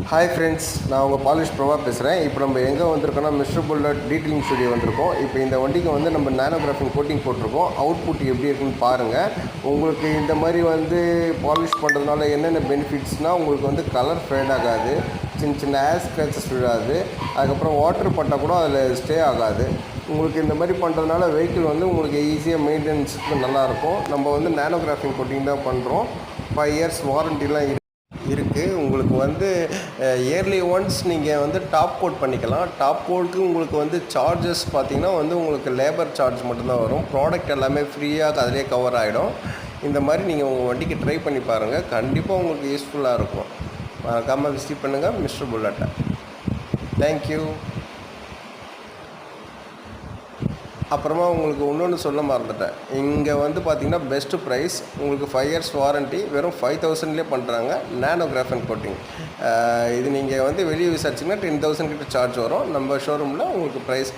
Hi friends, நான் உங்கள் polish Prabha பேசுகிறேன். இப்போ நம்ம எங்கே வந்திருக்கோன்னா மிஸ்டர் புல்லட் டீட்டெயிலிங் ஸ்டுடியோ வந்திருக்கோம். இப்போ இந்த வண்டிக்கு வந்து நம்ம நானோ கிராஃபின் கோட்டிங் போட்டிருக்கோம். அவுட்புட் எப்படி இருக்குன்னு பாருங்கள். உங்களுக்கு இந்த மாதிரி வந்து பாலிஷ் பண்ணுறதுனால என்னென்ன பெனிஃபிட்ஸ்னால், உங்களுக்கு வந்து கலர் ஃபேட் ஆகாது, சின்ன சின்ன ஏர் ஸ்க்ராச்சஸ் விழாது, அதுக்கப்புறம் வாட்டர் பட்டால் கூட அதில் ஸ்டே ஆகாது. உங்களுக்கு இந்த மாதிரி பண்ணுறதுனால வெஹிக்கிள் வந்து உங்களுக்கு ஈஸியாக மெயின்டெனன்ஸுக்கு நல்லாயிருக்கும். நம்ம வந்து நானோ கிராஃபின் கோட்டிங் தான் பண்ணுறோம். 5 இயர்ஸ் வாரண்டிலாம் இருக்குது. உங்களுக்கு வந்து இயர்லி ஒன்ஸ் நீங்கள் வந்து டாப் கோட் பண்ணிக்கலாம். டாப் கோட்டுக்கு உங்களுக்கு வந்து சார்ஜஸ் பார்த்திங்கன்னா வந்து உங்களுக்கு லேபர் சார்ஜ் மட்டும்தான் வரும். ப்ராடக்ட் எல்லாமே ஃப்ரீயாக அதிலே கவர் ஆகிடும். இந்த மாதிரி நீங்கள் உங்கள் வண்டிக்கு ட்ரை பண்ணி பாருங்கள். கண்டிப்பாக உங்களுக்கு யூஸ்ஃபுல்லாக இருக்கும். மறக்காமல் விசிட் பண்ணுங்கள் மிஸ்டர் புல்லட்டை. தேங்க்யூ. அப்புறமா உங்களுக்கு இன்னொன்று சொல்ல மறந்துட்டேன். இங்கே வந்து பார்த்திங்கன்னா பெஸ்ட்டு ப்ரைஸ். உங்களுக்கு 5 இயர்ஸ் வாரண்ட்டி வெறும் 5000லேயே பண்ணுறாங்க. நானோ கிராஃபின் கோட்டிங். இது நீங்கள் வந்து வெளியே விசாரிச்சிங்கன்னா 10,000 கிட்ட சார்ஜ் வரும். நம்ம ஷோரூமில் உங்களுக்கு ப்ரைஸ்